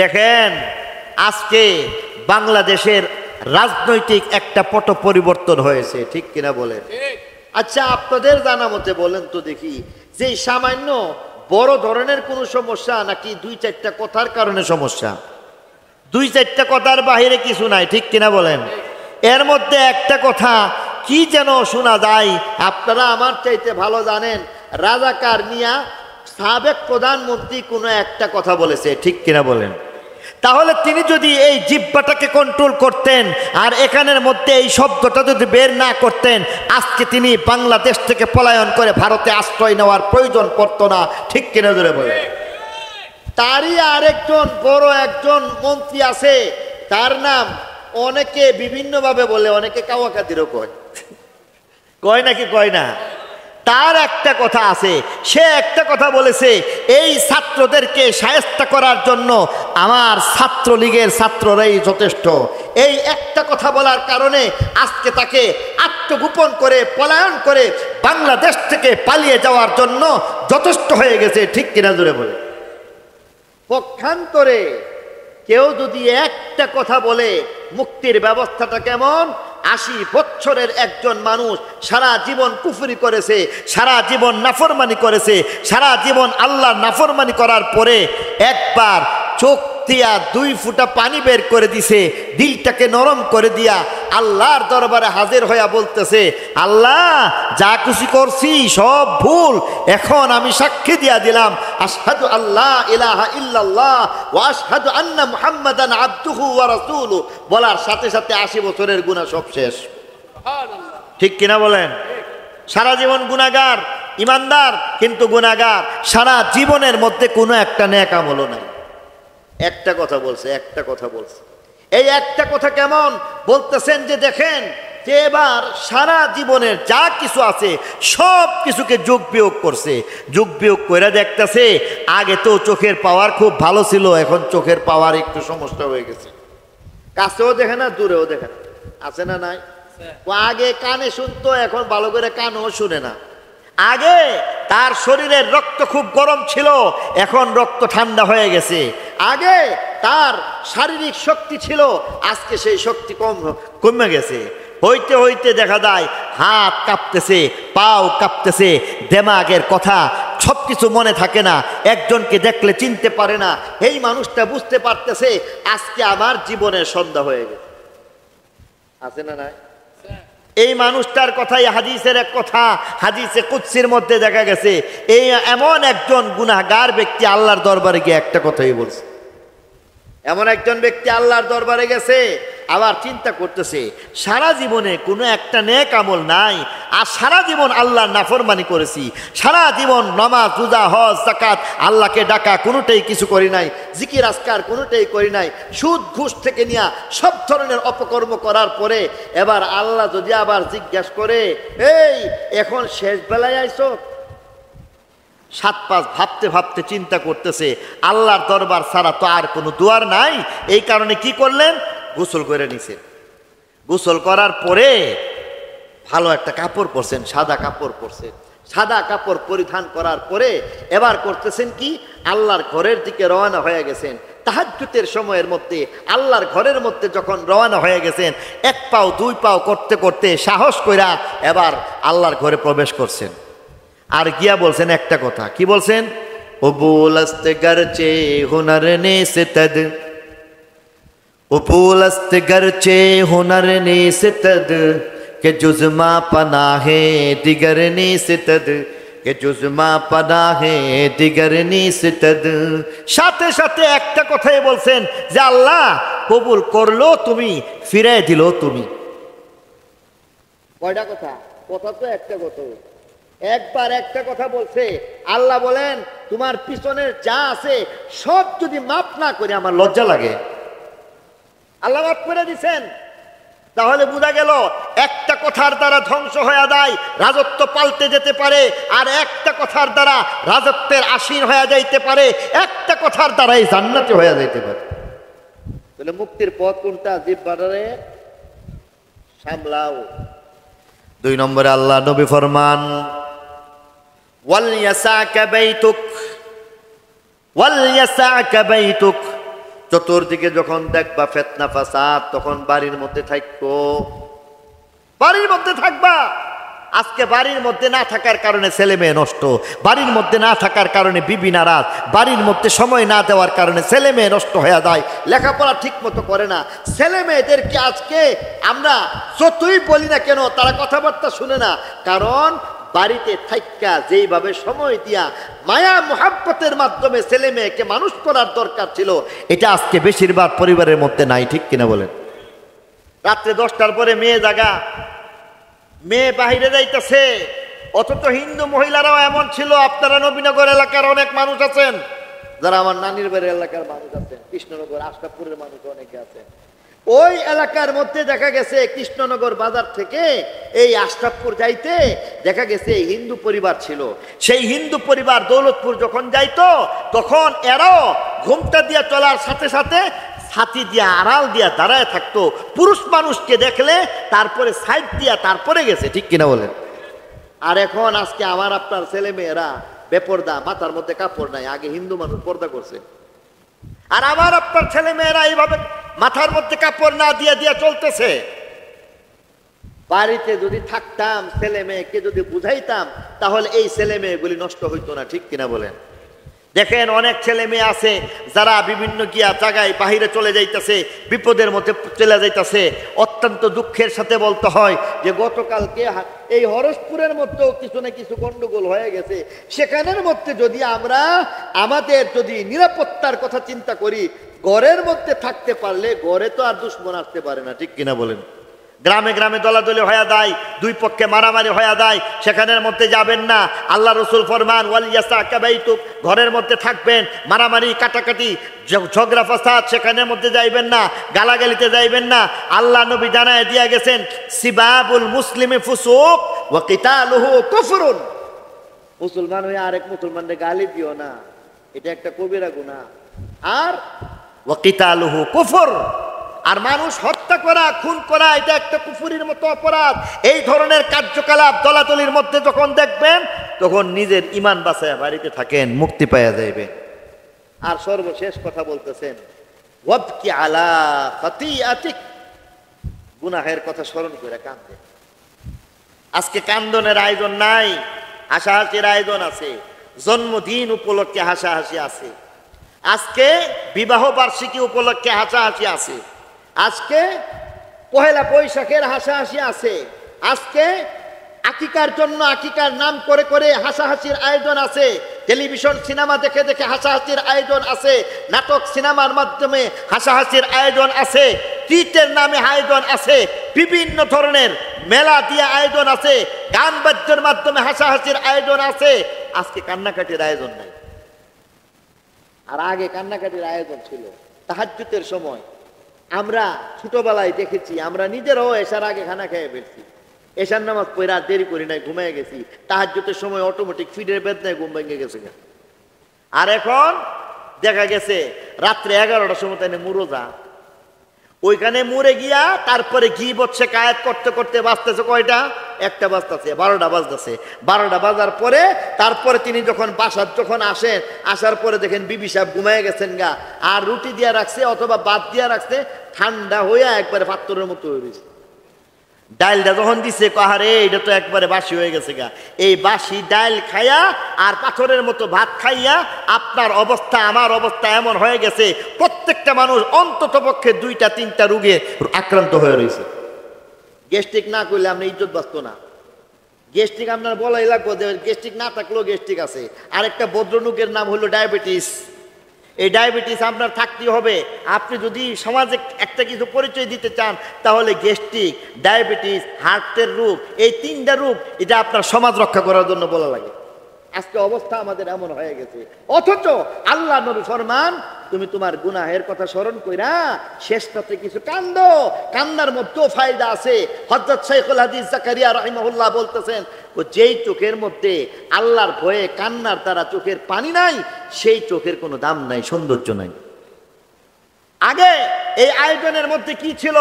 দেখেন আজকে বাংলাদেশের রাজনৈতিক একটা পট পরিবর্তন হয়েছে, ঠিক কিনা বলেন? আচ্ছা আপনাদের জানা মতে বলেন তো দেখি, যে সামান্য বড় ধরনের কোনো সমস্যা নাকি দুই চারটা কথার কারণে সমস্যা? দুই চারটা কথার বাহিরে কিছু নাই, ঠিক কিনা বলেন? এর মধ্যে একটা কথা কি যেন শোনা যায়, আপনারা আমার চাইতে ভালো জানেন। রাজাকার মিয়া সাবেক প্রধানমন্ত্রী কোনো একটা কথা বলেছে, ঠিক কিনা বলেন? তাহলে তিনি যদি এই জিহ্বাটাকে কন্ট্রোল করতেন আর এখানের মধ্যে এই শব্দটা যদি বের না করতেন, আজকে তিনি বাংলাদেশ থেকে পলায়ন করে ভারতে আশ্রয় নেওয়ার প্রয়োজন পড়তো না, ঠিক কিনা ধরে বলে। তারই আরেকজন বড় একজন মন্ত্রী আছে, তার নাম অনেকে বিভিন্নভাবে বলে, অনেকে কাওয়াকাতিরও কয়, কয় নাকি কয় না? তার একটা কথা আছে, সে একটা কথা বলেছে, এই ছাত্রদেরকে শায়েস্তা করার জন্য আমার ছাত্রলীগের ছাত্ররাই যথেষ্ট। এই একটা কথা বলার কারণে আজকে তাকে আত্মগোপন করে পলায়ন করে বাংলাদেশ থেকে পালিয়ে যাওয়ার জন্য যথেষ্ট হয়ে গেছে, ঠিক কিনা জোরে বলে। পক্ষান্তরে কেউ যদি একটা কথা বলে, মুক্তির ব্যবস্থাটা কেমন? ৮০ বছরের একজন মানুষ সারা জীবন কুফরি করেছে, সারা জীবন নাফরমানি করেছে, সারা জীবন আল্লাহর নাফরমানি করার পরে একবার চোখ দিয়া ২ ফোঁটা পানি বের করে দিছে, দিলটাকে নরম করে দিয়া আল্লাহর দরবারে হাজির হইয়া বলতেছে, আল্লাহ যা খুশি করছি সব ভুল, এখন আমি সাক্ষী দিয়া দিলাম আশহাদু আল্লা ইলাহা ইল্লাল্লাহ ওয়া আশহাদু আন্না মুহাম্মাদান আবদুহু ওয়া রাসূলুহু। বলার সাথে সাথে ৮০ বছরের গুনাহ সব শেষ, ঠিক কিনা বলেন? সারা জীবন গুনাহগার, ইমানদার কিন্তু গুনাহগার, সারা জীবনের মধ্যে কোনো একটা নেক আমল নাই। একটা কথা বলছে, একটা কথা বলছে। এই একটা কথা কেমন বলতেছেন যে দেখেন যে এবার সারা জীবনের যা কিছু আছে সব কিছুকে যোগ বিয়োগ করছে, যোগ বিয়োগ করে দেখতেছে আগে তো চোখের পাওয়ার খুব ভালো ছিল, এখন চোখের পাওয়ার একটু সমস্যা হয়ে গেছে, কাছেও দেখে না দূরেও দেখে না, আছে না নাই? আগে কানে শুনতো, এখন ভালো করে কানও শুনে না। আগে তার শরীরের রক্ত খুব গরম ছিল, এখন রক্ত ঠান্ডা হয়ে গেছে। আগে তার শারীরিক শক্তি ছিল, আজকে সেই শক্তি কমে গেছে। হইতে হইতে দেখা যায় হাত কাঁপতেছে, পাও কাঁপতেছে, দেমাগের কথা সব কিছু মনে থাকে না, একজনকে দেখলে চিনতে পারে না। এই মানুষটা বুঝতে পারতেছে আজকে আমার জীবনের সন্ধ্যা হয়ে গেছে, আছে না নাই? এই মানুষটার কথাই হাদিসের এক কথা, হাদিসে কুদসির মধ্যে দেখা গেছে এই এমন একজন গুনাহগার ব্যক্তি আল্লাহর দরবারে গিয়ে একটা কথাই বলছে। এমন একজন ব্যক্তি আল্লাহর দরবারে গেছে, আবার চিন্তা করতেছে সারা জীবনে কোনো একটা নেক আমল নাই, আর সারা জীবন আল্লাহর নাফরমানি করেছি, সারা জীবন নামাজ রোজা হজ যাকাত আল্লাহকে ডাকা কোনোটাই কিছু করি নাই, জিকির আজকার কোনোটাই করি নাই, সুদ ঘুষ থেকে নিয়ে সব ধরনের অপকর্ম করার পরে এবার আল্লাহ যদি আবার জিজ্ঞাসা করে এই এখন শেষ বেলায় আইছো, 7-5 ভাবতে ভাবতে চিন্তা করতেছে আল্লাহর দরবার ছাড়া তো আর কোনো দুয়ার নাই। এই কারণে কি করলেন? গোসল করে নিছেন। গোসল করার পরে ভালো একটা কাপড় পরছেন, সাদা কাপড় পরছেন। সাদা কাপড় পরিধান করার পরে এবার করতেছেন কি? আল্লাহর ঘরের দিকে রওনা হয়ে গেছেন। তাহাজ্জুদের সময়ের মধ্যে আল্লাহর ঘরের মধ্যে যখন রওনা হয়ে গেছেন, 1 পাও 2 পাও করতে করতে সাহস কইরা এবার আল্লাহর ঘরে প্রবেশ করছেন। আর গিয়া বলছেন একটা কথা, কি বলছেন? উবুলস্ত গরচে হুনর নে সিতদ, উবুলস্ত গরচে হুনর নে সিতদ কে জুজমা পনাহে দিগর নে সিতদ, কে জুজমা পনাহে দিগর নে সিতদ। সাথে সাথে একটা কথাই বলছেন যে আল্লাহ কবুল করলো তুমি, ফিরাই দিল তুমি। কয়টা কথা? কথা তো একটা কথা, একবার একটা কথা বলছে। আল্লাহ বলেন তোমার পিছনের যা আছে সব যদি মাফ না করে আমার লজ্জা লাগে। আল্লাহ মাফ করে দিচ্ছেন। তাহলে বোঝা গেল একটা কথার দ্বারা ধ্বংস হয়ে যায়, রাজত্ব পাল্টে যেতে পারে, আর একটা কথার দ্বারা রাজত্বের আসীন হয়ে যাইতে পারে, একটা কথার দ্বারাই জান্নাতে হয়ে যাইতে পারে। তাহলে মুক্তির পথ কোনটা? জিহ্বাটারে সামলাও। 2 নম্বরে আল্লাহ নবী ফরমান ওয়াল ইয়াসাকা বাইতুক, ওয়াল ইয়াসাকা বাইতুক চতুর্দিকে যখন দেখবা ফিতনা ফাসাদ, তখন বাড়ির মধ্যে থাকো, বাড়ির মধ্যে থাকবা। আজকে বাড়ির মধ্যে না থাকার কারণে ছেলে মেয়ে নষ্ট, বাড়ির মধ্যে না থাকার কারণে বিবি নারাজ, বাড়ির মধ্যে সময় না দেওয়ার কারণে ছেলে মেয়ে নষ্ট হয়ে যায়, লেখাপড়া ঠিক মতো করে না। ছেলে মেয়েদেরকে আজকে আমরা যতই বলি না কেন তারা কথাবার্তা শুনে না, কারণ বাড়িতে থাইকা যেইভাবে সময় দিয়া মায়া মুহাব্বতের মাধ্যমে ছেলে মেয়েকে মানুষ করার দরকার ছিল, এটা আজকে বেশিরভাগ পরিবারের মধ্যে নাই। ঠিক কিনা বলেন? রাত্রে 10টার পরে মেয়ে জাগা, মেয়ে বাহিরে যাইতেছে, অথচ হিন্দু মহিলারাও এমন ছিল। আপনারা নবীনগর এলাকার অনেক মানুষ আছেন, যারা আমার নানির বাড়ির এলাকার মানুষ আছেন, কৃষ্ণনগর আশরাফপুরের মানুষ অনেকে আছেন। ওই এলাকার মধ্যে দেখা গেছে কৃষ্ণনগর বাজার থেকে এই আশরাফপুর যাইতে দেখা গেছে হিন্দু পরিবার ছিল। সেই হিন্দু পরিবার দৌলতপুর যখন যাইতো, তখন এরাও ঘুমটা দিয়ে চলার সাথে সাথে ছাতি দিয়া আড়াল দিয়া দাঁড়ায় থাকতো। পুরুষ মানুষকে দেখলে তারপরে সাইড দিয়া তারপরে গেছে। ঠিক কিনা বলেন? আর এখন আজকে আমার আপনার ছেলে মেয়েরা বেপর্দা, মাথার মধ্যে কাপড় নাই। আগে হিন্দু মানুষ পর্দা করছে, আর আমার আপনার ছেলে মেয়েরা এইভাবে মাথার মধ্যে কাপড় না দিয়ে দিয়ে চলতেছে। বাড়িতে যদি থাকতাম, ছেলে মেয়েকে যদি বুঝাইতাম, তাহলে এই ছেলে মেয়েগুলি নষ্ট হইতো না। ঠিক কিনা বলেন? দেখেন অনেক ছেলে মেয়ে আছে যারা বিভিন্ন গিয়া জায়গায় বাহিরে চলে যাইতেছে, বিপদের মধ্যে চলে যাইতেছে। অত্যন্ত দুঃখের সাথে বলতে হয় যে গতকালকে এই হরসপুরের মধ্যেও কিছু না কিছু গন্ডগোল হয়ে গেছে। সেখানের মধ্যে যদি আমরা আমাদের যদি নিরাপত্তার কথা চিন্তা করি, ঘরের মধ্যে থাকতে পারলে ঘরে তো আর দুশ্মন আসতে পারে না। ঠিক কিনা বলেন? গ্রামে গ্রামে দলাদলি হয়ে যায়, দুই পক্ষে মারামারি হয়ে যায়, সেখানের মধ্যে যাবেন না। আল্লাহ রসুল ফরমান ঘরের মধ্যে থাকবেন, মারামারি কাটাকাটি ঝগড়া ফাসাদ সেখানের মধ্যে যাইবেন না, গালাগালিতে যাইবেন না। আল্লাহ নবী জানায় দিয়া গেছেন, সিবাবুল মুসলিমি ফুসুক ওয়া কিতালুহু কুফরুন। মুসলমান হয়ে আরেক মুসলমানকে গালি দিও না, এটা একটা কবিরা গুনাহ। আর ওয়া কিতালুহু কুফর, আর মানুষ হত্যা করা, খুন করা, এটা একটা কুফরির মতো অপরাধ। এই ধরনের কার্যকলাপ দলাদলির মধ্যে যখন দেখবেন, তখন নিজের ঈমান বাঁচায়া বাড়িতে থাকেন, মুক্তি পাওয়া যাইবে। আর সর্বশেষ কথা বলতেছেন, ওয়াবকি আলা খাতিয়াতিক, গুনাহের কথা স্মরণ করে কাঁদে। আজকে কান্দনের আয়োজন নাই, হাসাহাসির আয়োজন আছে। জন্মদিন উপলক্ষে হাসাহাসি আছে, আজকে বিবাহ বার্ষিকী উপলক্ষে হাসাহাসি আছে, আজকে পহেলা বৈশাখের হাসাহাসি আছে, আজকে আকিকার জন্য আকিকার নাম করে করে হাসাহাসির আয়োজন আছে, টেলিভিশন সিনেমা দেখে দেখে হাসাহাসির আয়োজন আছে, নাটক সিনেমার মাধ্যমে হাসাহাসির আয়োজন আছে, ট্রিটের নামে আয়োজন আছে, বিভিন্ন ধরনের মেলা দিয়ে আয়োজন আছে, গান বাদ্যের মাধ্যমে হাসাহাসির আয়োজন আছে। আজকে কান্নাকাটির আয়োজন নাই। আর আগে কান্নাকাটির আয়োজন ছিল। তাহাজ্জুদের সময় আমরা ছোটবেলায় দেখেছি, আমরা নিজেরাও এশার আগে খানা খেয়ে ফেলছি, এশার নামাজ পড়ে আর দেরি করি নাই, ঘুমিয়ে গেছি। তাহাজ্জুদের সময় অটোমেটিক ফিডের বেদনায় ঘুম ভেঙে গেছে। আর এখন দেখা গেছে রাত্রে 11টার সময় তাই মুরোজা, ওইখানে মরে গিয়া তারপরে গীবত শিকায়াত করতে করতে বাজতেছে কয়টা? 1টা বাজতেছে, 12টা বাজতেছে। 12টা বাজার পরে তারপরে তিনি যখন বাসার যখন আসেন, আসার পরে দেখেন বিবি সাহেব ঘুমায় গেছেন গা, আর রুটি দিয়া রাখছে অথবা ভাত দিয়া রাখছে, ঠান্ডা হইয়া একবারে পাত্রের মতো হয়ে গেছে। ডাইলটা যখন দিছে, কাহারে এটা তো একবারে বাসি হয়ে গেছে গা। এই বাসি ডাইল খাইয়া আর পাথরের মতো ভাত খাইয়া আপনার অবস্থা আমার অবস্থা এমন হয়ে গেছে, প্রত্যেকটা মানুষ অন্তত পক্ষে 2টা-3টা রোগে আক্রান্ত হয়ে রয়েছে। গ্যাস্ট্রিক না করলে আপনার ইজ্জত বাঁচত না। গ্যাস্ট্রিক আপনার বলাই লাগবে, গ্যাস্ট্রিক না থাকলেও গ্যাস্ট্রিক আছে। আরেকটা ভদ্রলোকের নাম হলো ডায়াবেটিস। এই ডায়াবেটিস আপনার থাকতে হবে। আপনি যদি সমাজে একটা কিছু পরিচয় দিতে চান, তাহলে গ্যাস্ট্রিক, ডায়াবেটিস, হার্টের রোগ, এই 3টা রোগ এটা আপনার সমাজ রক্ষা করার জন্য বলা লাগে। আজকে অবস্থা আমাদের এমন হয়ে গেছে, অথচ আল্লাহ নবী ফরমান, তুমি তোমার গুনাহের কথা স্মরণ কইরা শেষটাতে কিছু কান্দো, কান্নার মধ্যেও ফায়দা আছে। হযরত শাইখুল হাদিস জাকারিয়া রাহিমাহুল্লাহ বলতেছেন, ও যেই চোখের মধ্যে আল্লাহর ভয়ে কান্নার দ্বারা চোখের পানি নাই, সেই চোখের কোনো দাম নাই, সৌন্দর্য নাই। আগে এই আয়োজনের মধ্যে কি ছিল?